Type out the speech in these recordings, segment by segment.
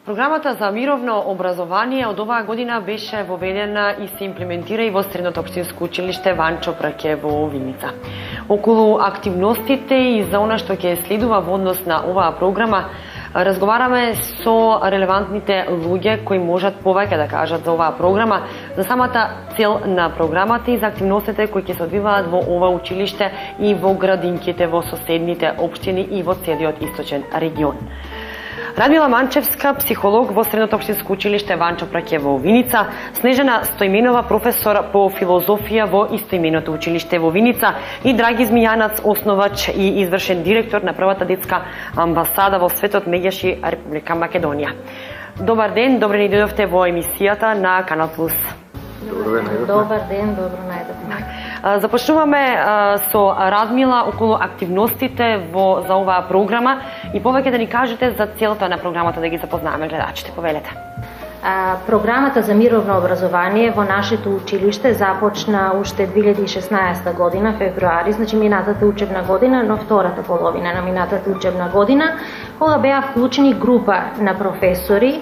Програмата за мировно образование од оваа година беше воведена и се имплементира и во Средното општинско училиште Ванчо Праке во Виница. Околу активностите и за она што ќе следува во однос на оваа програма, разговараме со релевантните луѓе кои можат повеќе да кажат за оваа програма, за самата цел на програмата и за активностите кои ќе се одвиваат во ова училиште и во градинките во соседните општини и во целиот источен регион. Радмила Манчевска, психолог во Средното општинско училиште Ванчо Праке во Виница, Снежана Стојменова, професор по филозофија во истоименото училиште во Виница и Драги Змијанац, основач и извршен директор на првата детска амбасада во светот Меѓаши Република Македонија. Добар ден, добре ни дојдовте во емисијата на Канал Плюс. Добар ден, добро најдовме. Започнуваме со Радмила околу активностите за оваа програма и повеќе да ни кажете за целта на програмата, да ги запознаваме гледачите. Повелете. Програмата за мировно образование во нашето училиште започна уште 2016 година, февруари, значи минатата учебна година, но втората половина на минатата учебна година, кога беа вклучени група на професори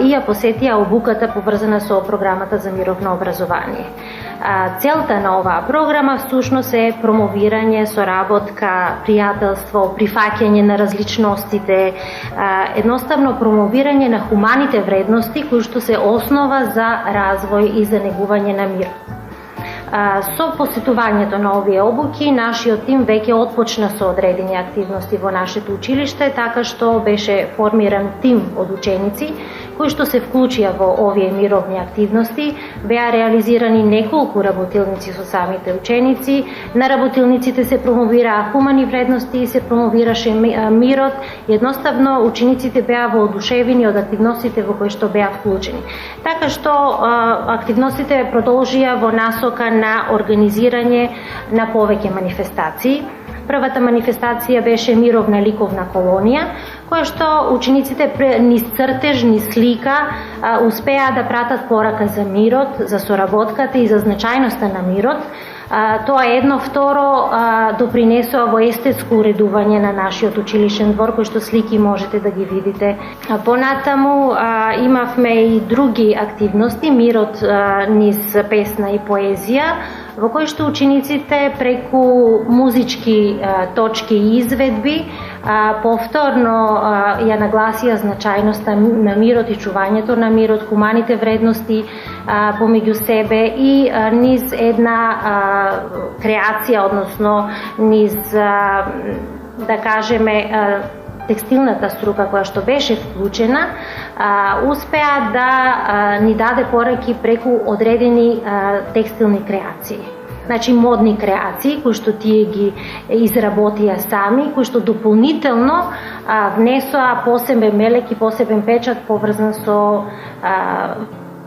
и ја посетија обуката поврзана со програмата за мировно образование. Целта на оваа програма всушност е промовирање, соработка, пријателство, прифаќање на различностите, едноставно промовирање на хуманите вредности кои што се основа за развој и за негување на мир. Со посетувањето на овие обуки, нашиот тим веќе отпочна со одредени активности во нашето училиште, така што беше формиран тим од ученици кои што се вклучија во овие мировни активности. Беа реализирани неколку работилници со самите ученици. На работилниците се промовираа хумани вредности и се промовираше мирот. Едноставно учениците беа воодушевени од активностите во кои што беа вклучени. Така што активностите продолжија во насока на организирање на повеќе манифестации. Првата манифестација беше мировна ликовна колонија, која што учениците низ цртеж, низ слика успеа да пратат порака за мирот, за соработката и за значајноста на мирот. Тоа едно второ допринесува во естетско уредување на нашиот училишен двор, кој што слики можете да ги видите. Понатаму имавме и други активности, мирот низ песна и поезија, во кој што учениците преку музички точки и изведби повторно ја нагласија значајноста на мирот и чувањето на мирот, хуманите вредности помеѓу себе и низ една креација, односно низ, да кажеме, текстилната струка која што беше вклучена, успеа да ни даде пораки преку одредени текстилни креации. Значи модни креации кои што тие ги изработија сами, кои што дополнително внесоа посебен мелек и посебен печат поврзан со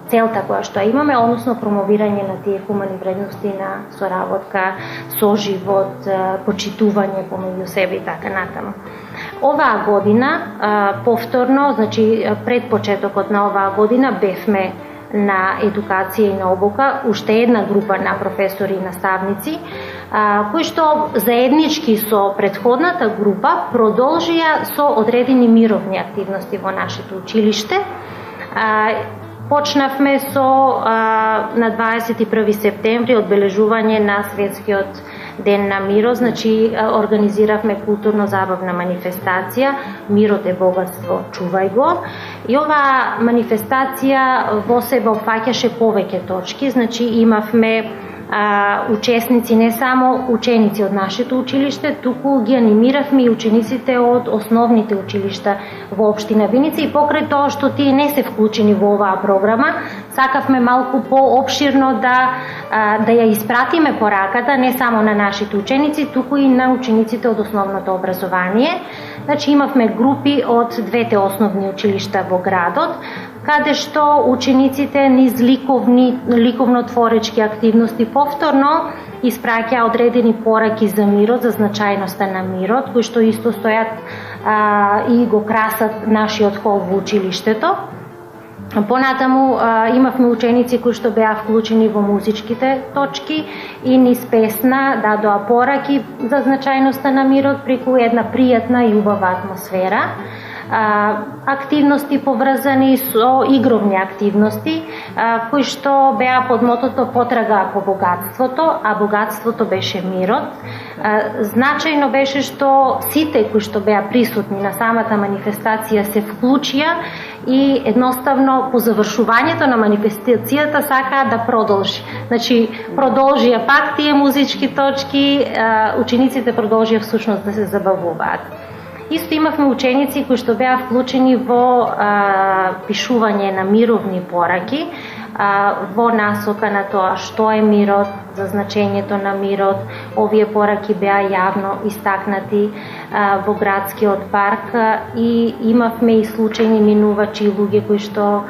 целта која што имаме, односно промовирање на тие хумани вредности на соработка, соживот, почитување помеѓу себе и така натаму. Оваа година, повторно, значи пред почетокот на оваа година, бевме на едукација и на обука уште една група на професори и наставници, кои што заеднички со претходната група продолжија со одредени мировни активности во нашето училиште. Почнавме со на 21 септември одбележување на Светскиот ден на мирот, значи организиравме културно-забавна манифестација "Мирот е богатство, чувај го". И оваа манифестација во себе опфаќаше повеќе точки, значи имавме учесници, не само ученици од нашето училиште, туку ги анимиравме и учениците од основните училишта во општина Виница и покрај тоа што тие не се вклучени во оваа програма, сакавме малку поопширно да ја испратиме пораката не само на нашите ученици, туку и на учениците од основното образование. Значи имавме групи од двете основни училишта во градот, каде што учениците низ ликовно-творечки активности повторно испраќаа одредени пораки за мирот, за значајноста на мирот, кои што исто стојат и го красат нашиот хол во училиштето. Понатаму имавме ученици кои што беа вклучени во музичките точки и низ песна дадоа пораки за значајноста на мирот преку една пријатна и убава атмосфера. активности поврзани со игровни активности, кои што беа под мотото потрага по богатството, а богатството беше мирот. Значајно беше што сите кои што беа присутни на самата манифестација се вклучија и едноставно по завршувањето на манифестацијата сакаа да продолжи. Значи, продолжија пак тие музички точки, учениците продолжија всушност да се забавуваат. Исто имавме ученици кои што беа вклучени во пишување на мировни пораки, во насока на тоа што е мирот, за значењето на мирот. Овие пораки беа јавно истакнати во градскиот парк и имавме и случајни минувачи и луѓе кои што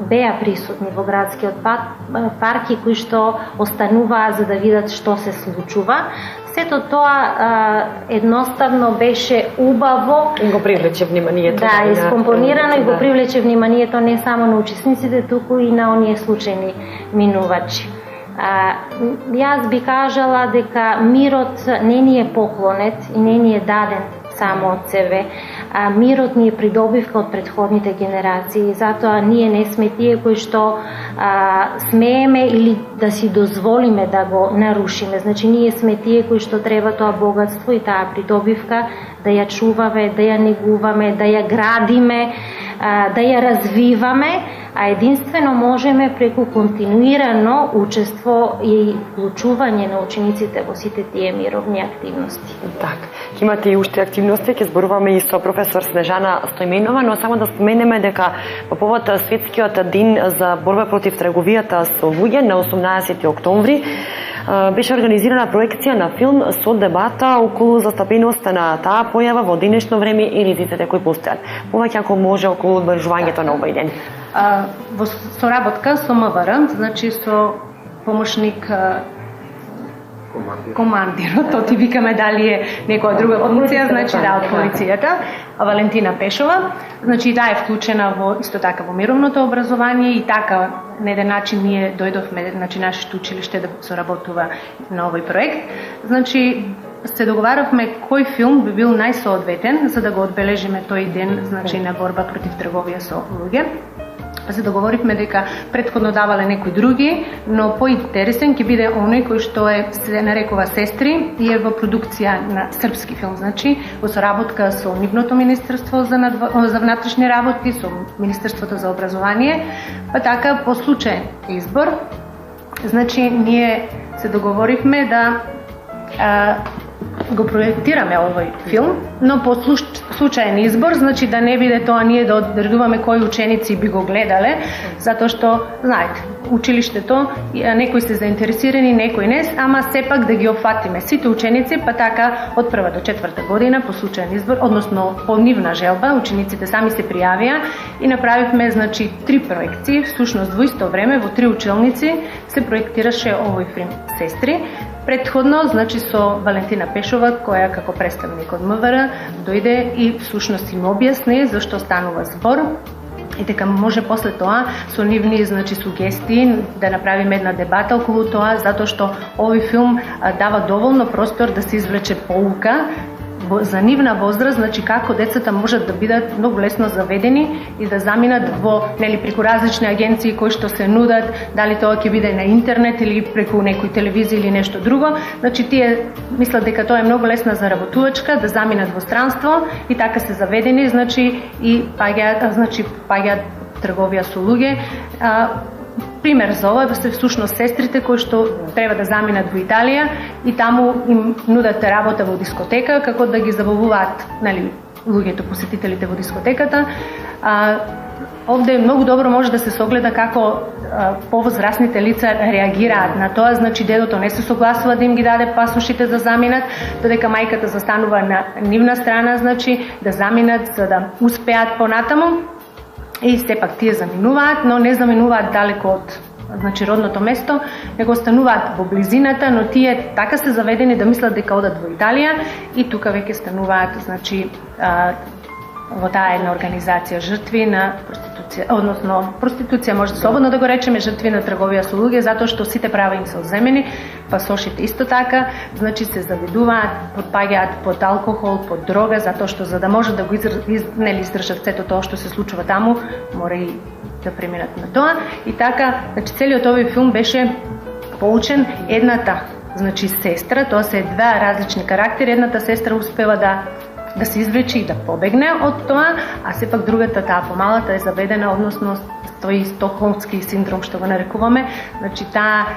беа присутни во градскиот парк и кои што остануваа за да видат што се случува. Сето тоа едноставно беше убаво. И го привлече вниманието. Да, искомпонирано и го привлече вниманието не само на учесниците, туку и на оние случајни минувачи. Јас би кажала дека мирот не ни е поклонет и не ни е даден само од себе. Мирот ни е придобивка од претходните генерации, затоа ние не сме тие кои што смееме или да си дозволиме да го нарушиме. Значи, ние сме тие кои што треба тоа богатство и таа придобивка да ја чуваме, да ја негуваме, да ја градиме, да ја развиваме, а единствено можеме преку континуирано учество и вклучување на учениците во сите тие мировни активности. Так, имате и уште активности, ќе зборуваме и со професор Снежана Стојменова, но само да споменеме дека по повод светскиот ден за борба против трговијата со луѓе на 18 октомври беше организирана проекција на филм со дебата околу застапеноста на таа појава во денешно време и ризиците кои постојат. Повеќе ако може околу одбележувањето на овој ден. Во соработка со МВР, значи со помошник командирот, то ти викаме дали е некоја друга функција, значи да, од полицијата, Валентина Пешова, значи таа е вклучена во исто така во мировното образование и така на еден начин ние дојдовме, значи нашето училиште да соработува на овој проект. Значи се договаравме кој филм би бил најсоодветен за да го одбележиме тој ден, значи на борба против трговија со луѓе. Се договоривме дека претходно давале некои други, но поинтересен ќе биде оној кој што се нарекува Сестри и е во продукција на српски филм, значи во соработка со нивното Министерство за внатрешни работи, со Министерството за образование, па така по случаен избор, значи ние се договоривме да го проектираме овој филм, но по случаен избор, значи да не биде тоа ние да одредуваме кои ученици би го гледале, затоа што, знаете, училиштето, некои се заинтересирани, некои не, ама сепак да ги опфатиме сите ученици, па така од прва до четврта година по случаен избор, односно по нивна желба, учениците сами се пријавија и направивме, значи, 3 проекции, всушност во исто време, во 3 училници се проектираше овој филм Сестри. Предходно, значи со Валентина Пешова, која како представник од МВР дојде и всушност им објасни зашто станува збор и дека може после тоа со нивни, значи, сугестии да направиме една дебата околу тоа, затоа што овој филм дава доволно простор да се извлече поука за нивна возраст, значи како децата можат да бидат многу лесно заведени и да заминат во, нели, преку различни агенции кои што се нудат, дали тоа ќе биде на интернет или преку некој телевизија или нешто друго. Значи тие мислат дека тоа е многу лесна заработувачка, да заминат во странство и така се заведени, значи и паѓаат трговија со луѓе. Пример за ова се всушност сестрите кои што треба да заминат во Италија и таму им нудат работа во дискотека, како да ги забавуваат, нели, луѓето, посетителите во дискотеката. Овде многу добро може да се согледа како повозрастните лица реагираат на тоа, значи дедото не се согласува да им ги даде пасошите да заминат, додека мајката застанува на нивна страна, значи да заминат за да успеат понатаму. И сепак тие заминуваат, но не заминуваат далеко од, значи, родното место, него остануваат во близината, но тие така се заведени да мислат дека одат во Италија и тука веќе стануваат, значи, во таа една организација жртви на проституција. односно проституција, може слободно да го речеме, жртви на трговија со луѓе, затоа што сите права им се одземени, пасошите исто така, значи се заведуваат, подпаѓаат под алкохол, под дрога, затоа што за да може да го издржат сето тоа што се случува таму, мора и да преминат на тоа. И така, значи целиот овој филм беше поучен. Едната, значи сестра, тоа се два различни карактери, едната сестра успева да се извлече и да побегне од тоа, а сепак другата, таа помалата, е заведена, односно тој стокхолмски синдром што го нарекуваме, значи таа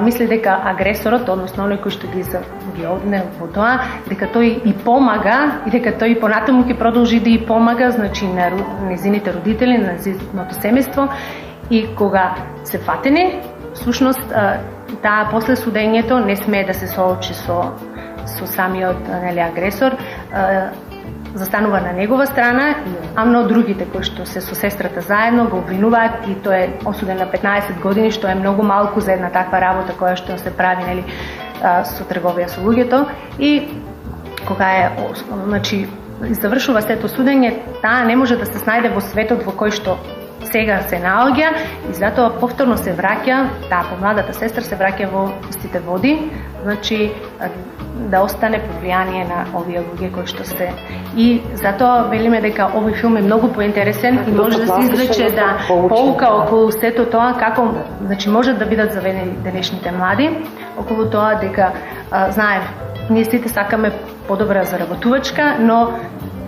мисли дека агресорот, односно оној кој што ги одне во тоа, дека тој и помага и дека тој понатаму ќе продолжи да и помага, значи на незините родители, на незиното семејство, и кога се фатени, всушност таа после судењето не смее да се соочи со самиот агресор, застанува на негова страна, а многу другите кои што се со сестрата заедно го обвинуваат, и тој е осуден на 15 години, што е многу малку за една таква работа која што се прави, со трговија со луѓето. И кога значи завршува сето судење, таа не може да се снајде во светот во кој што сега се наоѓа, и затоа повторно се враќа, таа помладата сестра се враќа во истите води, значи да остане под влијание на овие луѓе кои што се. И затоа велиме дека овој филм е многу поинтересен и може да се извлече поука околу сето тоа, како значи можат да бидат заведени денешните млади, околу тоа дека знаем, ние сите сакаме подобра заработувачка, но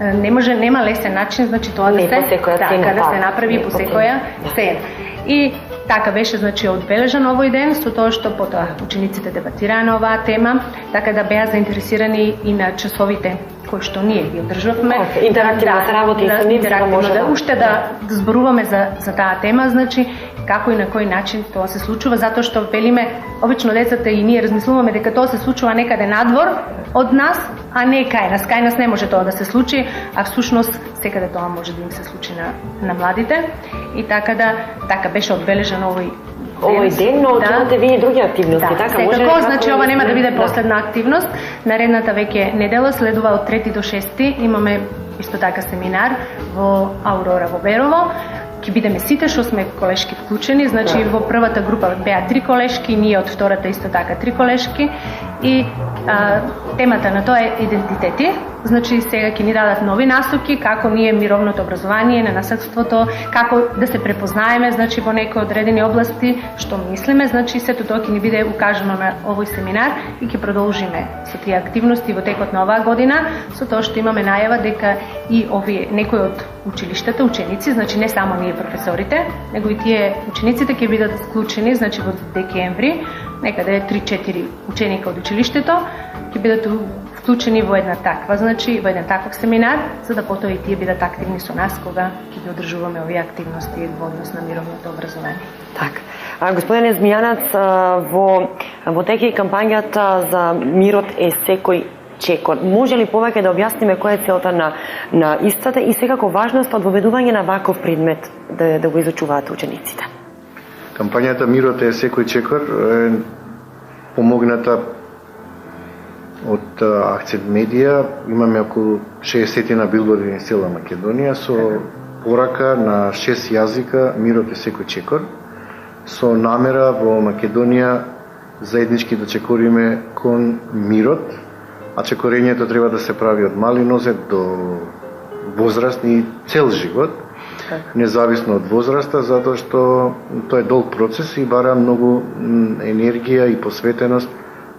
нема лесен начин, значи тоа да се направи по секоја цена. И така беше, значи, одбележан овој ден, со тоа што потоа учениците дебатираа на оваа тема, така да беа заинтересирани и на часовите кои што ние ги одржувавме. Интерактивна работа и самите може уште да зборуваме за таа тема, значи како и на кој начин тоа се случува, затоа што велиме, обично децата и ние размислуваме дека тоа се случува некаде надвор од нас, а не кај нас. Кај нас не може тоа да се случи, а всушност секаде тоа може да им се случи на младите. И така беше одбележан овој ден, но имате вие и други активности, така може? Секако, значи ова нема да биде последна активност. Наредната веќе недела следува од 3 до 6 имаме исто така семинар во Аурора во Берово. Ќе бидеме сите што сме колешки вклучени, значи во првата група беа 3 колешки, ние од втората исто така 3 колешки, и темата на тоа е идентитети. Значи сега ќе ни дадат нови насоки како ние мировното образование на наследството, како да се препознаеме, значи во некои одредени области што мислиме, значи сето тоа ќе ни биде укажано на овој семинар и ќе продолжиме со тие активности во текот на оваа година, со тоа што имаме најава дека и овие некои од училиштата, ученици, значи не само ние професорите, него и тие учениците ќе бидат вклучени, значи во декември, некаде 3-4 ученика од училиштето ќе бидат вклучени во една таква, значи во еден таков семинар, за да потоа и тие бидат активни со нас кога ќе ги одржуваме овие активности во однос на мировното образование. Така. Господине Змијанац, во текот кампањата за мирот е секој чекор. Може ли повеќе да објасниме која е целта на истата и секако важноста од воведување на ваков предмет да го изучуваат учениците? Кампањата Мирот е секој чекор е помогната од Акцент Медија. Имаме околу 60 на билборди на цела Македонија со порака на 6 јазика Мирот е секој чекор, со намера во Македонија заеднички да чекориме кон мирот, а чекорењето треба да се прави од мали нозе до возрастни цел живот, независно од возраста, затоа што тоа е долг процес и бара многу енергија и посветеност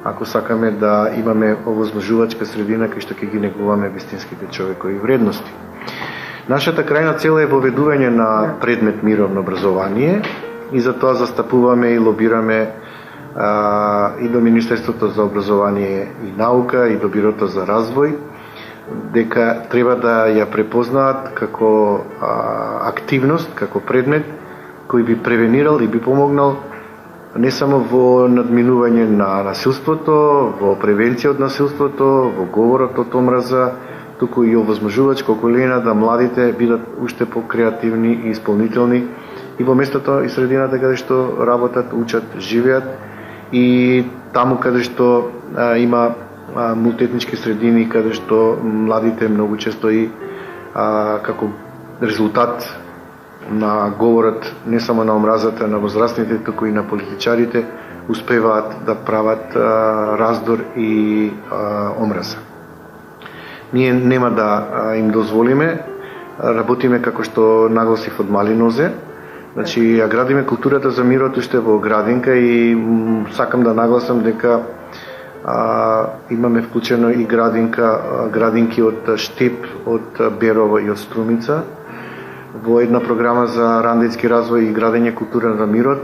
ако сакаме да имаме овозможувачка средина кај што ќе ги негуваме вистинските човекови вредности. Нашата крајна цел е воведување на предмет мировно образование и за тоа застапуваме и лобираме и до Министерството за образование и наука и до Бирото за развој, дека треба да ја препознаат како активност, како предмет кој би превенирал и би помогнал не само во надминување на насилството, во превенција од насилството, во говорот од омраза, туку и овозможувачка околина да младите бидат уште покреативни и исполнителни и во местото и средината каде што работат, учат, живеат и таму каде што има мултиетнички средини, каде што младите многу често и како резултат на говорот не само на омразата на возрастните, туку и на политичарите, успеваат да прават раздор и омраза. Ние нема да им дозволиме, работиме како што нагласив од мали нозе, значи ја градиме културата за мирот уште во градинка и сакам да нагласам дека имаме вклучено и градинки од Штип, од Берово и од Струмица во една програма за рандецки развој и градење култура на мирот.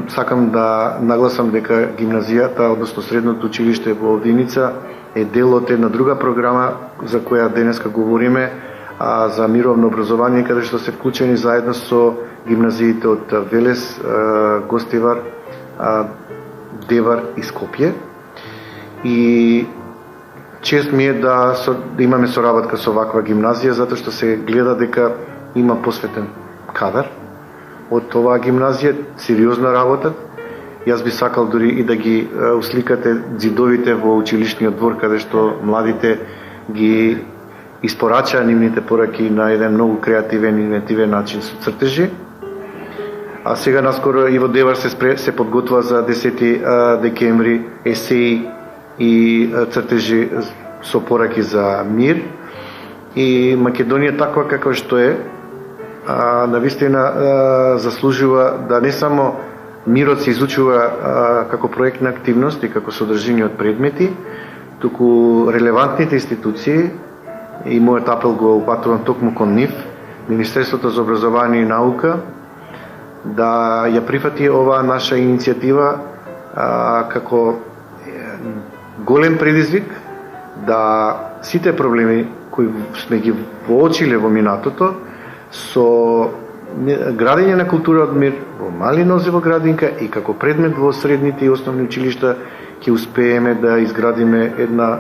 Сакам да нагласам дека гимназијата, односно средното училиште во Овдиница е дел од една друга програма за која денеска говориме, за мировно образование, каде што се вклучени заедно со гимназиите од Велес, Гостивар, Девар и Скопје. И чест ми е да имаме соработка со ваква гимназија, затоа што се гледа дека има посветен кадар од оваа гимназија, сериозна работа. Јас би сакал дури и да ги усликате ѕидовите во училишниот двор, каде што младите ги испорачаа нивните пораки на еден многу креативен и инвентивен начин со цртежи. А сега наскоро и во Девар се подготвува за 10 декември есеи и цртежи со пораки за мир. И Македонија таква каква што е, навистина заслужува да не само мирот се изучува како проектна активност и како содржина од предмети, туку релевантните институции, и мојот апел го упатувам токму кон нив, Министерството за образование и наука, да ја прифати оваа наша иницијатива како голем предизвик, да сите проблеми кои сме ги воочиле во минатото, со градење на култура од мир во мали нозе во градинка и како предмет во средните и основни училишта ќе успееме да изградиме една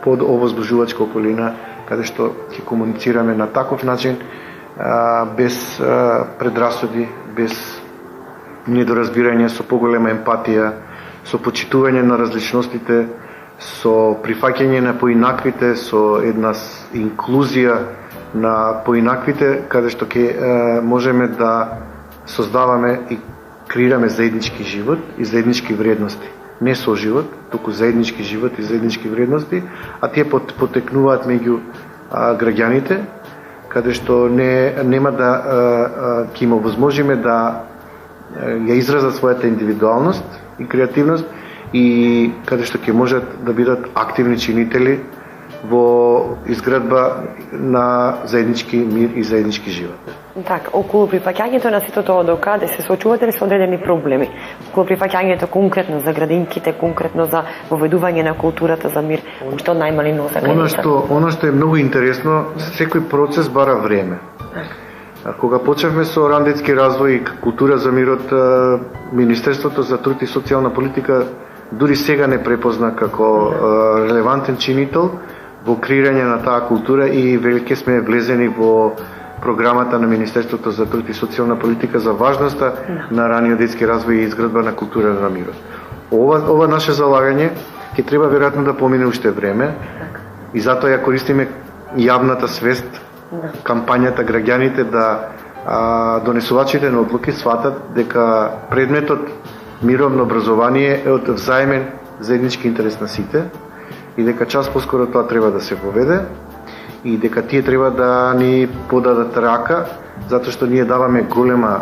подовозбужувачка околина каде што ќе комуницираме на таков начин, без предрасуди, без недоразбирање, со поголема емпатија, со почитување на различностите, со прифаќање на поинаквите, со една инклузија на поинаквите, каде што ќе можеме да создаваме и креираме заеднички живот и заеднички вредности. Не соживот, туку заеднички живот и заеднички вредности, а тие потекнуваат меѓу граѓаните, каде што нема да ќе им овозможиме да ја изразат својата индивидуалност и креативност и каде што ќе можат да бидат активни чинители во изградба на заеднички мир и заеднички живот. Так, околу прифаќањето на сето тоа до каде се соочувате ли со одредени проблеми? Околу прифаќањето конкретно за градинките, конкретно за воведување на културата за мир, уште од најмали носа граница. Она што е многу интересно, секој процес бара време. Кога почнавме со рандецки развој и култура за мирот, Министерството за труд и социјална политика дури сега не препозна како релевантен чинител во креирање на таа култура и веќе сме влезени во програмата на Министерството за труд и социјална политика за важноста на раниот детски развој и изградба на култура на мирот. Ова наше залагање ќе треба веројатно да помине уште време и затоа ја користиме јавната свест, кампањата, граѓаните да донесувачите на одлуки сватат дека предметот мировно образование е од взаемен заеднички интерес на сите и дека час поскоро тоа треба да се поведе и дека тие треба да ни подадат рака, затоа што ние даваме голема,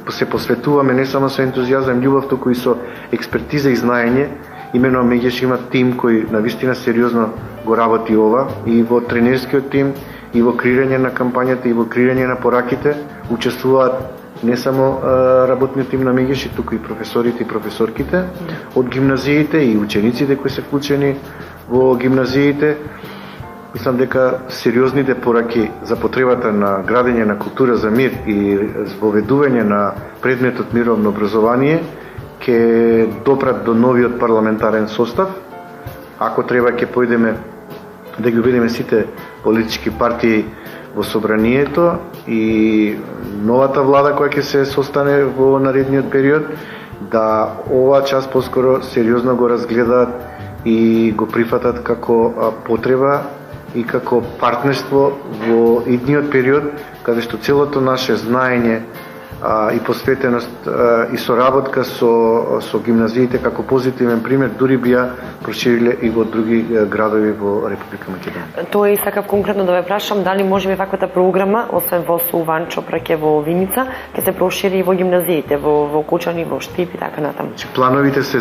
се посветуваме не само со ентузијазам, љубов, туку и со експертиза и знаење. Имено меѓаш има тим кој навистина сериозно го работи ова и во тренерскиот тим, и во креирање на кампањата, и во креирање на пораките учествуваат не само работниот тим на Мегеши, туку и професорите и професорките од гимназиите и учениците кои се вклучени во гимназиите. Мислам дека сериозните пораки за потребата на градење на култура за мир и воведување на предметот мировно образование ќе допрат до новиот парламентарен состав. Ако треба ќе појдеме да ги убедиме сите политички партии во собранието и новата влада која ќе се состане во наредниот период да ова час поскоро сериозно го разгледаат и го прифатат како потреба и како партнерство во идниот период, каде што целото наше знаење и посветеност и соработка со гимназиите како позитивен пример дури би ја прошириле и во други градови во Република Македонија. Тоа и сакав конкретно да ве прашам дали можеби ваквата програма, освен во Суванчо, Пракево, Виница, ќе се прошири и во гимназиите, во Кучани, во Штип и така натаму. Плановите се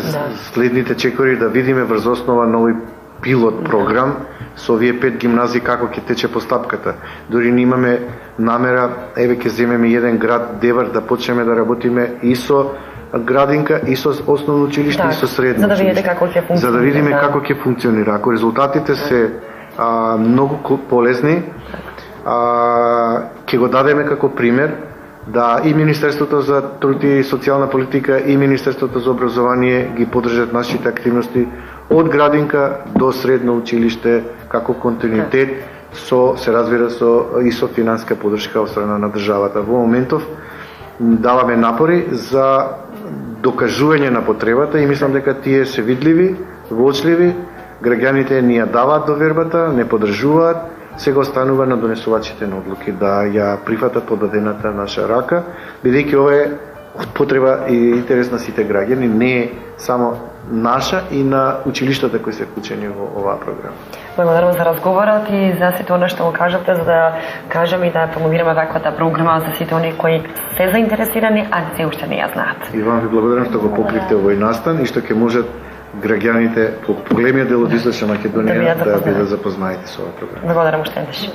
следните чекори да видиме врз основа нови пилот програм со овие 5 гимназии како ќе тече постапката. Дори не имаме намера, еве ќе земеме еден град Девар да почнеме да работиме и со градинка, и со основно училиште, и со средно училиште. За да видите како ќе функционира. За да видиме како ќе функционира. Ако резултатите се многу полезни, ќе го дадеме како пример да и Министерството за труд и социјална политика и Министерството за образование ги поддржат нашите активности од градинка до средно училиште како континуитет се разбира и со финанска поддршка од страна на државата. Во моментов даваме напори за докажување на потребата и мислам дека тие се видливи, воочливи, граѓаните ни ја даваат довербата, не поддржуваат, сега останува на донесувачите на одлуки да ја прифатат подадената наша рака, бидејќи ова е од потреба и интерес на сите граѓани, не е само наша и на училиштата кои се вклучени во оваа програма. Благодарам за разговорот и за сите она што го кажавте, за да кажам и да промовираме ваквата програма за сите оние кои се заинтересирани, а се уште не ја знаат. И вам ви благодарам што го покривте овој настан и што ќе можат граѓаните по големиот дел од Источна Македонија да бидат запознаати со оваа програма. Благодарам уште еднаш.